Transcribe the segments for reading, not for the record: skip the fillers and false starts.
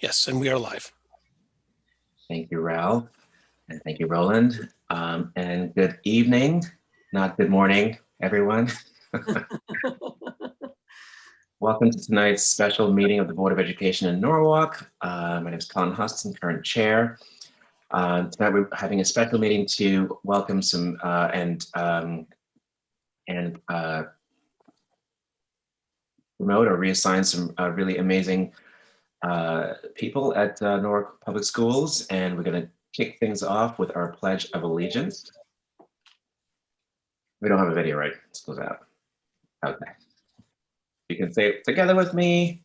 Yes, and we are live. Thank you, Ralph, and thank you, Roland. And good evening, not good morning, everyone. Welcome to tonight's special meeting of the Board of Education in Norwalk. My name is Colin Huston, current chair. Tonight we're having a special meeting to welcome some and promote or reassign some really amazing people at Norwalk Public Schools, and we're going to kick things off with our Pledge of Allegiance. We don't have a video, right? Let's close out. Okay. You can say it together with me.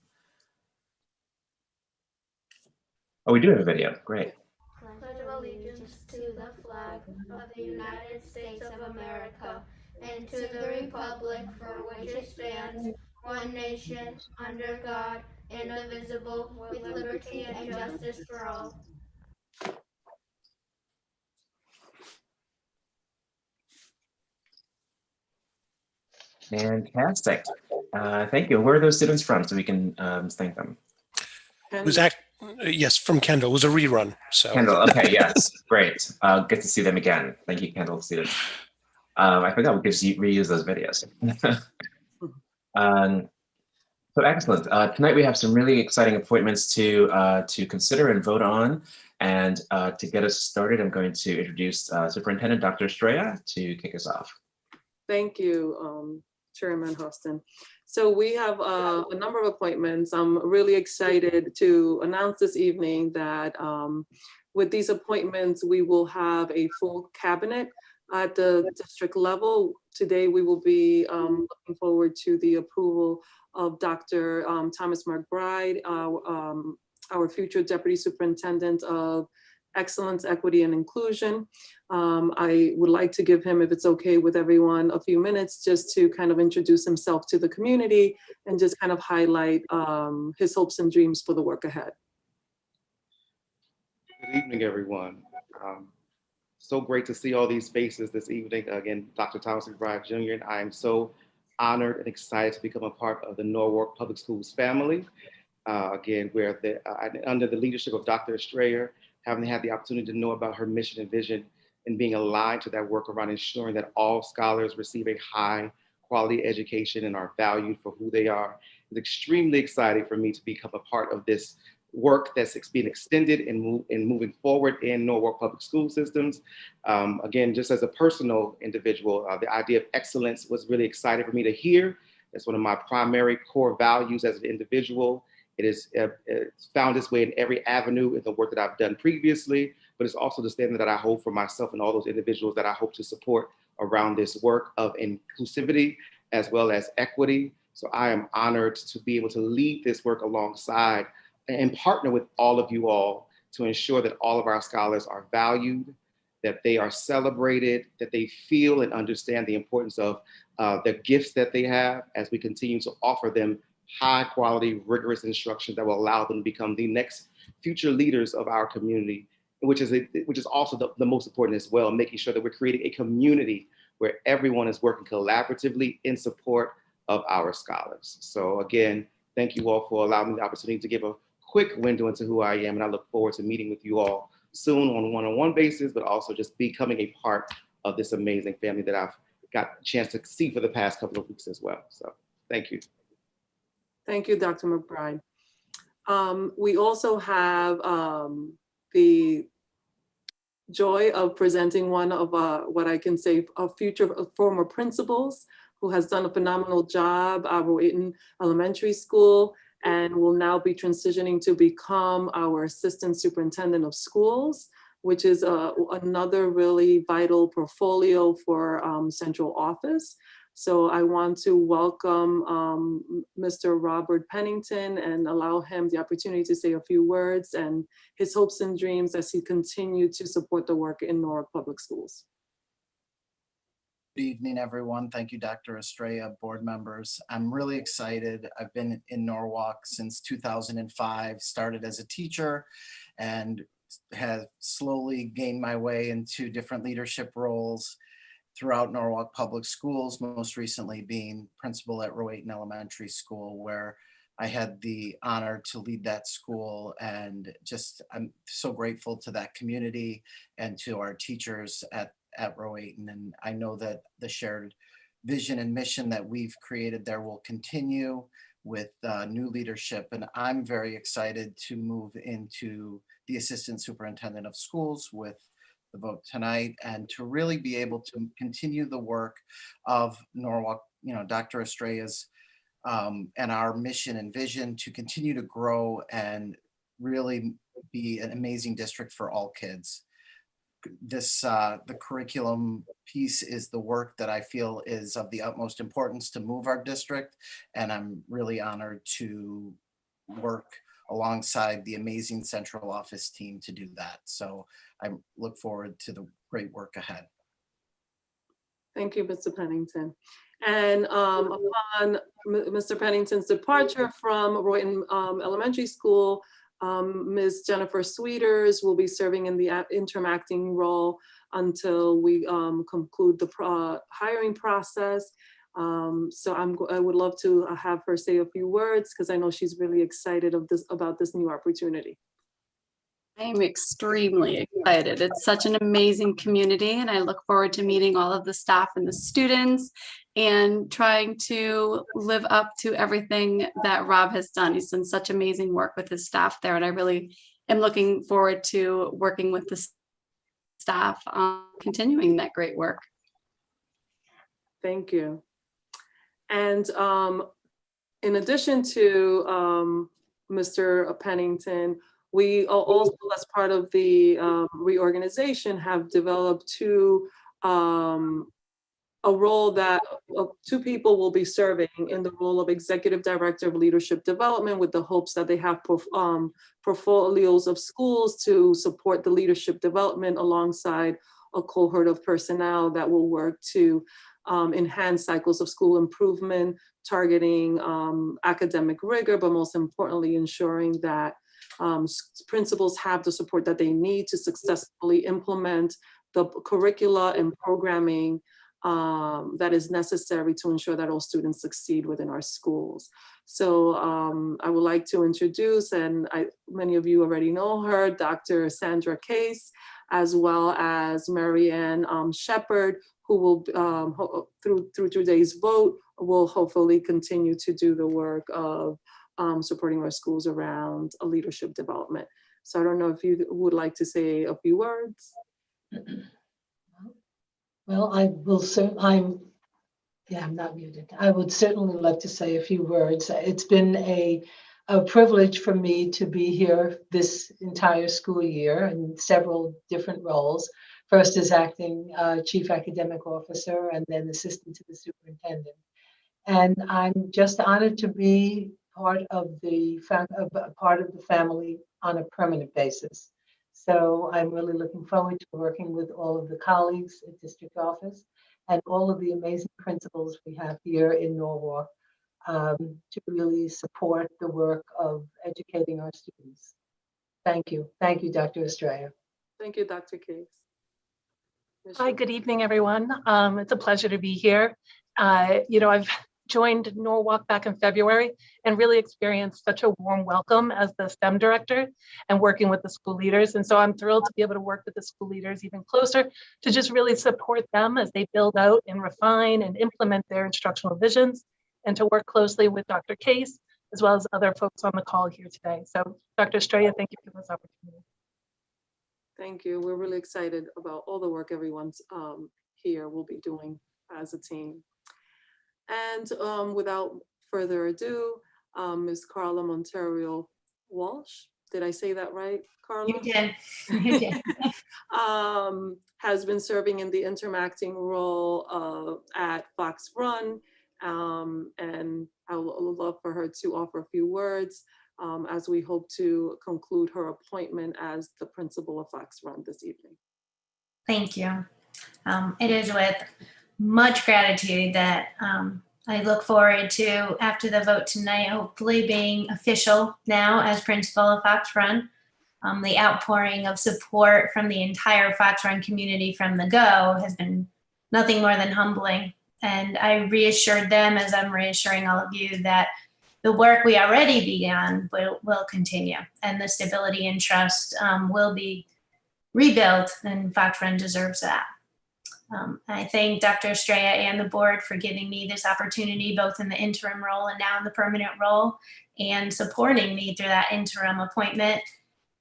Oh, we do have a video. Great. Pledge of allegiance to the flag of the United States of America and to the republic for which it stands, one nation, under God, indivisible, with liberty and justice for all. Fantastic. Thank you. Where are those students from so we can thank them? It was yes, from Kendall. It was a rerun. So Kendall. Okay. Yes. Great. Good to see them again. Thank you, Kendall students. I forgot we could reuse those videos. So excellent. Tonight we have some really exciting appointments to consider and vote on. And to get us started, I'm going to introduce Superintendent Dr. Estrella to kick us off. Thank you, Chairman Huston. So we have a number of appointments. I'm really excited to announce this evening that with these appointments, we will have a full cabinet at the district level. Today, we will be looking forward to the approval of Dr. Thomas McBride, our future Deputy Superintendent of Excellence, Equity, and Inclusion. I would like to give him, if it's okay with everyone, a few minutes just to kind of introduce himself to the community and just kind of highlight his hopes and dreams for the work ahead. Good evening, everyone. So great to see all these faces this evening. Again, Dr. Thomas McBride Jr., and I am so honored and excited to become a part of the Norwalk Public Schools family. Again, we're under the leadership of Dr. Estrella, having had the opportunity to know about her mission and vision and being aligned to that work around ensuring that all scholars receive a high quality education and are valued for who they are. It's extremely exciting for me to become a part of this work that's being extended and moving forward in Norwalk Public School systems. Again, just as a personal individual, the idea of excellence was really exciting for me to hear. It's one of my primary core values as an individual. It is found its way in every avenue in the work that I've done previously, but it's also the standard that I hold for myself and all those individuals that I hope to support around this work of inclusivity as well as equity. So I am honored to be able to lead this work alongside and partner with all of you all to ensure that all of our scholars are valued, that they are celebrated, that they feel and understand the importance of the gifts that they have as we continue to offer them high quality, rigorous instruction that will allow them to become the next future leaders of our community, which is also the most important as well, making sure that we're creating a community where everyone is working collaboratively in support of our scholars. So again, thank you all for allowing me the opportunity to give a quick window into who I am, and I look forward to meeting with you all soon on a one-on-one basis, but also just becoming a part of this amazing family that I've got a chance to see for the past couple of weeks as well. So thank you. Thank you, Dr. McBride. We also have the joy of presenting one of what I can say a future former principals who has done a phenomenal job at Rowayton Elementary School and will now be transitioning to become our Assistant Superintendent of Schools, which is another really vital portfolio for central office. So I want to welcome Mr. Robert Pennington and allow him the opportunity to say a few words and his hopes and dreams as he continued to support the work in Norwalk Public Schools. Good evening, everyone. Thank you, Dr. Estrella, board members. I'm really excited. I've been in Norwalk since 2005, started as a teacher and have slowly gained my way into different leadership roles throughout Norwalk Public Schools, most recently being principal at Rowayton Elementary School, where I had the honor to lead that school, and just I'm so grateful to that community and to our teachers at Rowayton. And I know that the shared vision and mission that we've created there will continue with new leadership. And I'm very excited to move into the Assistant Superintendent of Schools with the vote tonight, and to really be able to continue the work of Norwalk, Dr. Estrella's and our mission and vision to continue to grow and really be an amazing district for all kids. The curriculum piece is the work that I feel is of the utmost importance to move our district, and I'm really honored to work alongside the amazing central office team to do that. So I look forward to the great work ahead. Thank you, Mr. Pennington. And upon Mr. Pennington's departure from Rowayton Elementary School, Ms. Jennifer Sweeters will be serving in the interim acting role until we conclude the hiring process. So I would love to have her say a few words, because I know she's really excited about this new opportunity. I am extremely excited. It's such an amazing community, and I look forward to meeting all of the staff and the students and trying to live up to everything that Rob has done. He's done such amazing work with his staff there, and I really am looking forward to working with the staff on continuing that great work. Thank you. And in addition to Mr. Pennington, we also, as part of the reorganization, have developed a role that two people will be serving in the role of Executive Director of Leadership Development, with the hopes that they have portfolios of schools to support the leadership development alongside a cohort of personnel that will work to enhance cycles of school improvement, targeting academic rigor, but most importantly, ensuring that principals have the support that they need to successfully implement the curricula and programming that is necessary to ensure that all students succeed within our schools. So I would like to introduce, and many of you already know her, Dr. Sandra Case, as well as Marianne Shepard, who will, through today's vote, will hopefully continue to do the work of supporting our schools around leadership development. So I don't know if you would like to say a few words. Well, I will I'm not muted. I would certainly like to say a few words. It's been a privilege for me to be here this entire school year in several different roles. First as acting Chief Academic Officer, and then assistant to the superintendent. And I'm just honored to be part of the family on a permanent basis. So I'm really looking forward to working with all of the colleagues at district office and all of the amazing principals we have here in Norwalk to really support the work of educating our students. Thank you. Thank you, Dr. Estrella. Thank you, Dr. Case. Hi, good evening, everyone. It's a pleasure to be here. I've joined Norwalk back in February and really experienced such a warm welcome as the STEM director and working with the school leaders. And so I'm thrilled to be able to work with the school leaders even closer to just really support them as they build out and refine and implement their instructional visions, and to work closely with Dr. Case, as well as other folks on the call here today. So Dr. Estrella, thank you for this opportunity. Thank you. We're really excited about all the work everyone's here will be doing as a team. And without further ado, Ms. Carla Monteiro Walsh, did I say that right, Carla? You did. You did. Has been serving in the interim acting role at Fox Run, and I would love for her to offer a few words as we hope to conclude her appointment as the principal of Fox Run this evening. Thank you. It is with much gratitude that I look forward to, after the vote tonight, hopefully being official now as principal of Fox Run. The outpouring of support from the entire Fox Run community from the go has been nothing more than humbling. And I reassured them, as I'm reassuring all of you, that the work we already began will continue, and the stability and trust will be rebuilt, and Fox Run deserves that. I thank Dr. Estrella and the board for giving me this opportunity, both in the interim role and now in the permanent role, and supporting me through that interim appointment.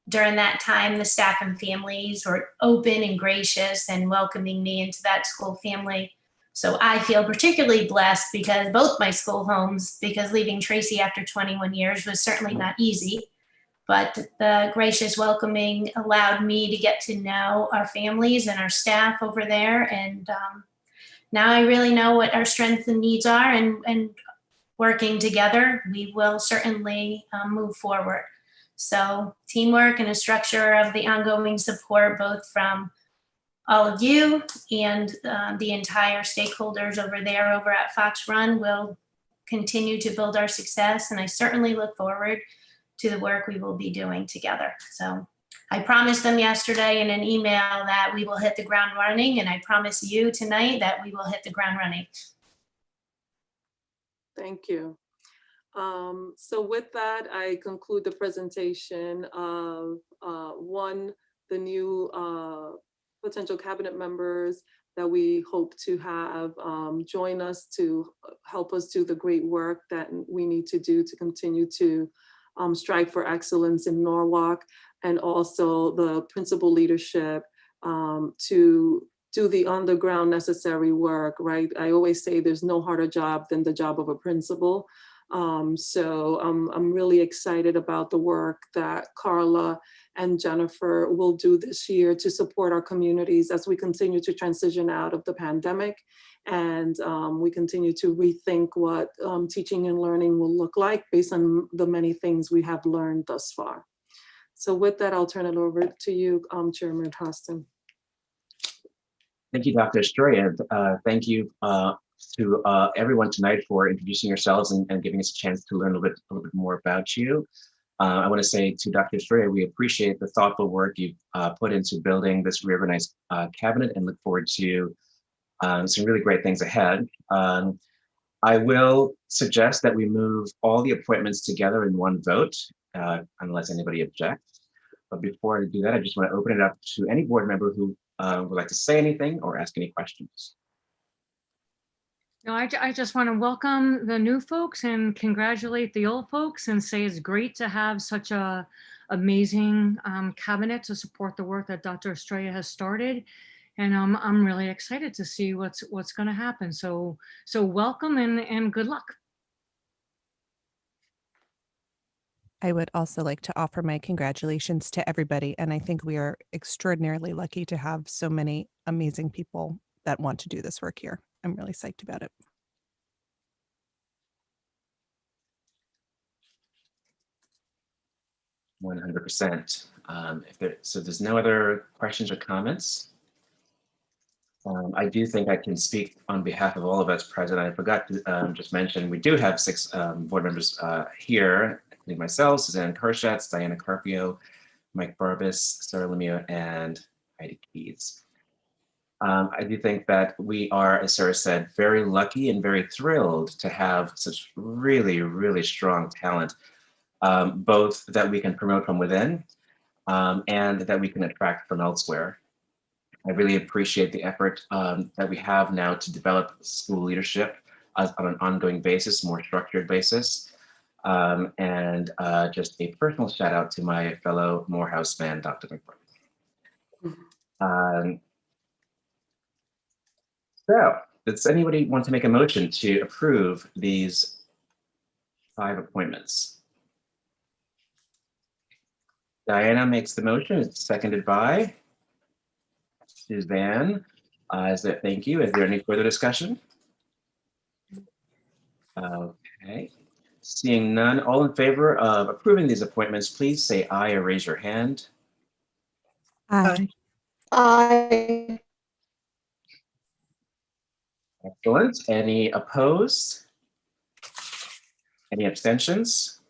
During that time, the staff and families were open and gracious and welcoming me into that school family. So I feel particularly blessed because both my school homes, because leaving Tracy after 21 years was certainly not easy, but the gracious welcoming allowed me to get to know our families and our staff over there. And now I really know what our strengths and needs are, and working together, we will certainly move forward. So teamwork and a structure of the ongoing support, both from all of you and the entire stakeholders over there over at Fox Run, will continue to build our success. And I certainly look forward to the work we will be doing together. So I promised them yesterday in an email that we will hit the ground running, and I promise you tonight that we will hit the ground running. Thank you. So with that, I conclude the presentation of the new potential cabinet members that we hope to have join us to help us do the great work that we need to do to continue to strive for excellence in Norwalk, and also the principal leadership to do the underground necessary work, right? I always say there's no harder job than the job of a principal. So I'm really excited about the work that Carla and Jennifer will do this year to support our communities as we continue to transition out of the pandemic, and we continue to rethink what teaching and learning will look like based on the many things we have learned thus far. So with that, I'll turn it over to you, Chairman Hostin. Thank you, Dr. Estrella. Thank you to everyone tonight for introducing yourselves and giving us a chance to learn a little bit more about you. I want to say to Dr. Estrella, we appreciate the thoughtful work you've put into building this reorganized cabinet, and look forward to some really great things ahead. I will suggest that we move all the appointments together in one vote, unless anybody objects. But before I do that, I just want to open it up to any board member who would like to say anything or ask any questions. No, I just want to welcome the new folks and congratulate the old folks and say it's great to have such a amazing cabinet to support the work that Dr. Estrella has started. And I'm really excited to see what's going to happen. So welcome and good luck. I would also like to offer my congratulations to everybody. And I think we are extraordinarily lucky to have so many amazing people that want to do this work here. I'm really psyched about it. %. So there's no other questions or comments. I do think I can speak on behalf of all of us present. I forgot to just mention, we do have 6 board members here, including myself, Suzanne Kerschatz, Diana Carpio, Mike Barbas, Sarah Lemieux, and Heidi Keys. I do think that we are, as Sarah said, very lucky and very thrilled to have such really, really strong talent, both that we can promote from within and that we can attract from elsewhere. I really appreciate the effort that we have now to develop school leadership on an ongoing basis, more structured basis. And just a personal shout out to my fellow Morehouse man, Dr. McBride. So, does anybody want to make a motion to approve these 5 appointments? Diana makes the motion. It's seconded by Suzanne. Thank you. Is there any further discussion? Okay. Seeing none, all in favor of approving these appointments, please say aye or raise your hand. Aye. Aye. Excellent. Any opposed? Any abstentions?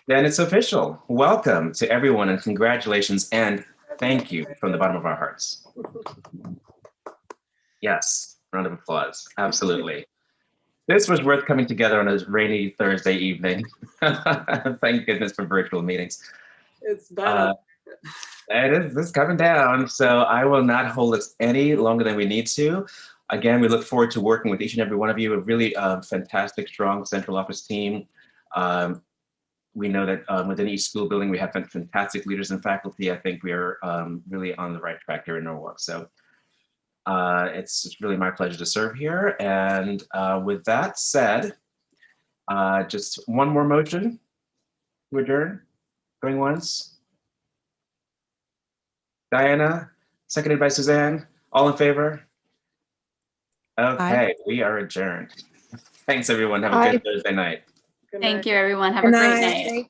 Then it's official. Welcome to everyone and congratulations and thank you from the bottom of our hearts. Yes, round of applause. Absolutely. This was worth coming together on a rainy Thursday evening. Thank goodness for virtual meetings. It's bad. It's coming down. So I will not hold us any longer than we need to. Again, we look forward to working with each and every one of you. A really fantastic, strong central office team. We know that within each school building, we have fantastic leaders and faculty. I think we are really on the right track here in Norwalk. So it's really my pleasure to serve here. And with that said, just one more motion to adjourn. Going once. Diana, seconded by Suzanne. All in favor? Okay, we are adjourned. Thanks, everyone. Have a good Thursday night. Thank you, everyone. Have a great night.